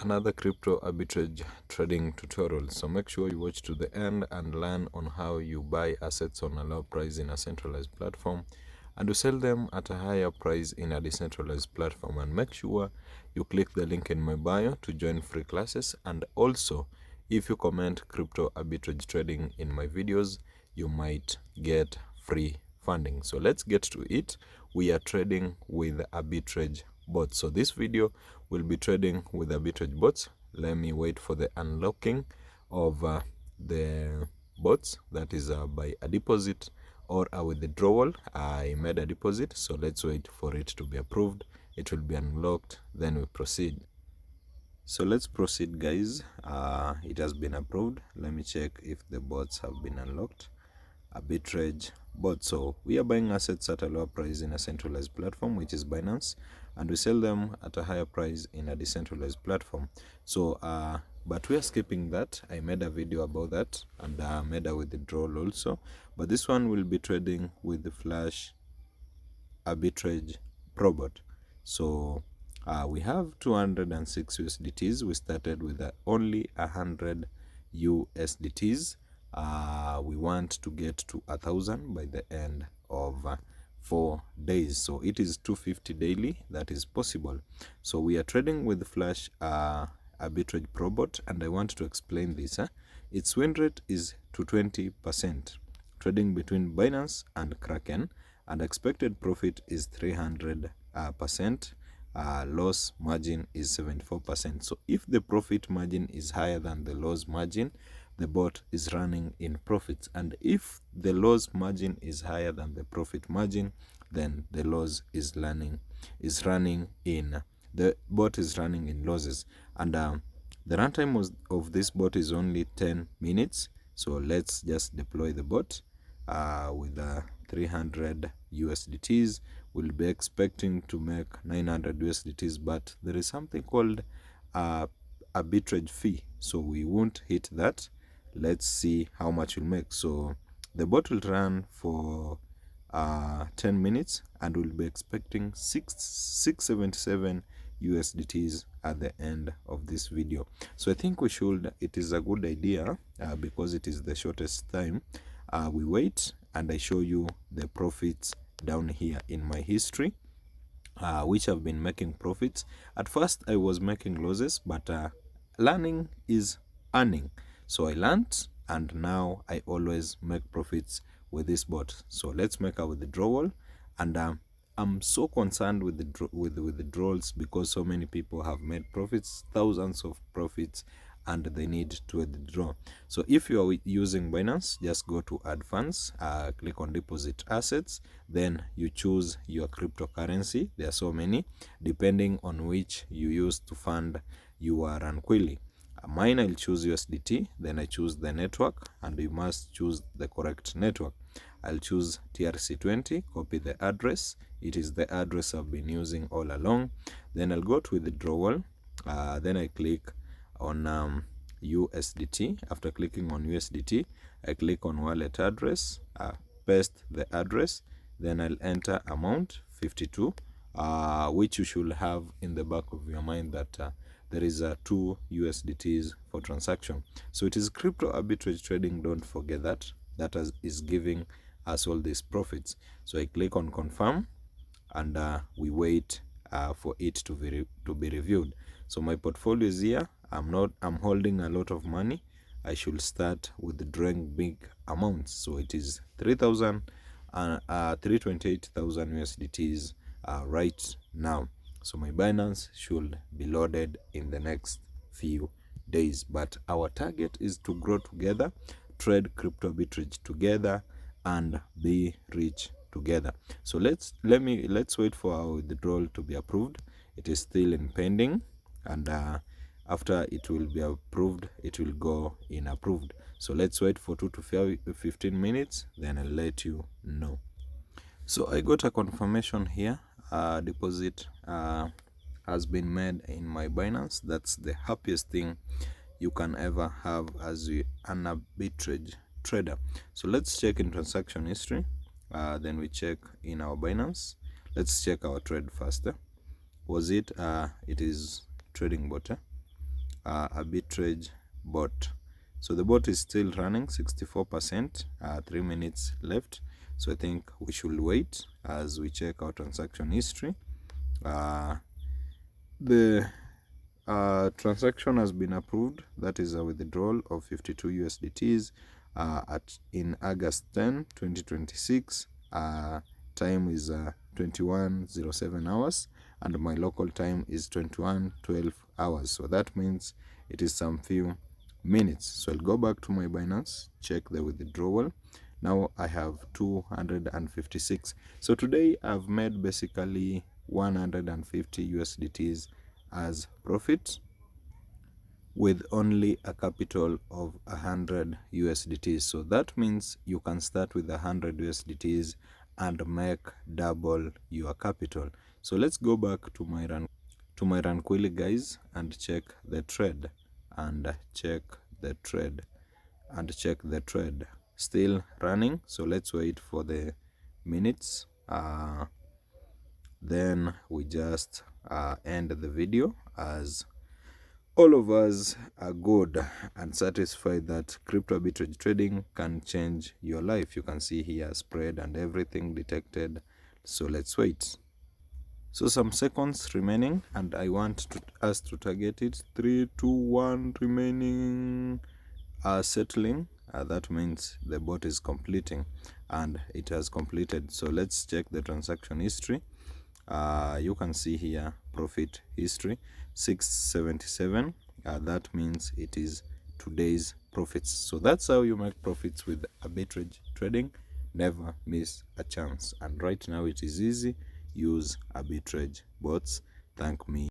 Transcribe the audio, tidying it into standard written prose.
another crypto arbitrage trading tutorial, so make sure you watch to the end and learn on how you buy assets on a low price in a centralized platform and to sell them at a higher price in a decentralized platform. And make sure you click the link in my bio to join free classes. And also, if you comment crypto arbitrage trading in my videos, you might get free funding. So let's get to it. We are trading with arbitrage bots. So this video will be trading with arbitrage bots. Let me wait for the unlocking of the bots, that is by a deposit or a withdrawal. I made a deposit, so let's wait for it to be approved. It will be unlocked, then we proceed. So let's proceed, guys. It has been approved. Let me check if the bots have been unlocked. Arbitrage bot. So we are buying assets at a lower price in a centralized platform, which is Binance, and we sell them at a higher price in a decentralized platform. So but we are skipping that. I made a video about that, and made a withdrawal also, but this one will be trading with the Flash Arbitrage Probot. So we have 206 USDTs. We started with only 100 USDTs. We want to get to 1,000 by the end of 4 days. So it is 250 daily. That is possible. So we are trading with Flash Arbitrage Probot, and I want to explain this. Its win rate is to 20%. Trading between Binance and Kraken, and expected profit is 300%. Loss margin is 74%. So if the profit margin is higher than the loss margin, the bot is running in profits, and if the loss margin is higher than the profit margin, then the loss is running in the bot is running in losses. And the runtime of this bot is only 10 minutes. So let's just deploy the bot with 300 USDTs. We'll be expecting to make 900 USDTs, but there is something called arbitrage fee, so we won't hit that. Let's see how much we'll make. So the bot will run for 10 minutes, and we'll be expecting 677 USDTs at the end of this video. So I think it is a good idea because it is the shortest time. We wait, and I show you the profits down here in my history, which have been making profits. At first I was making losses, but learning is earning. So I learned, and now I always make profits with this bot. So let's make a withdrawal. And I'm so concerned with the withdrawals because so many people have made profits, thousands of profits, and they need to withdraw. So if you are using Binance, just go to add funds, click on deposit assets, then you choose your cryptocurrency. There are so many depending on which you use to fund your Ranquilly. Mine, I'll choose USDT, then I choose the network, and you must choose the correct network. I'll choose TRC20, copy the address. It is the address I've been using all along. Then I'll go to withdrawal. Then I click on USDT. After clicking on USDT, I click on wallet address, paste the address, then I'll enter amount 52, which you should have in the back of your mind that there is 2 USDTs for transaction. So it is crypto arbitrage trading. Don't forget that. That is giving us all these profits. So I click on confirm, and we wait for it to be reviewed. So my portfolio is here. I'm holding a lot of money. I should start withdrawing big amounts. So it is 328,000 USDTs right now. So my Binance should be loaded in the next few days. But our target is to grow together, trade crypto arbitrage together, and be rich together. So let's wait for our withdrawal to be approved. It is still in pending, and after it will be approved, it will go in approved. So let's wait for 2 to 15 minutes, then I'll let you know. So I got a confirmation here. Deposit has been made in my Binance. That's the happiest thing you can ever have as an arbitrage trader. So let's check in transaction history. Then we check in our Binance. Let's check our trade first. Was it? It is trading bot. arbitrage bot. So the bot is still running 64%, 3 minutes left. So I think we should wait as we check our transaction history. The transaction has been approved. That is a withdrawal of 52 USDTs in August 10, 2026. Time is 21:07 hours, and my local time is 21:12 hours. So that means it is some few minutes. So I'll go back to my Binance, check the withdrawal. Now I have 256. So today I've made basically 150 USDTs as profit with only a capital of 100 USDTs. So that means you can start with 100 USDTs and make double your capital. So let's go back to my Runquilly, guys, and check the trade still running. So let's wait for the minutes. Then we just end the video, as all of us are good and satisfied that crypto arbitrage trading can change your life. You can see here spread and everything detected. So let's wait. So some seconds remaining, and I want us to target it. 3, 2, 1 remaining. Settling. That means the bot is completing, and it has completed. So let's check the transaction history. You can see here profit history 677. That means it is today's profits. So that's how you make profits with arbitrage trading. Never miss a chance. And right now it is easy. Use arbitrage bots. Thank me.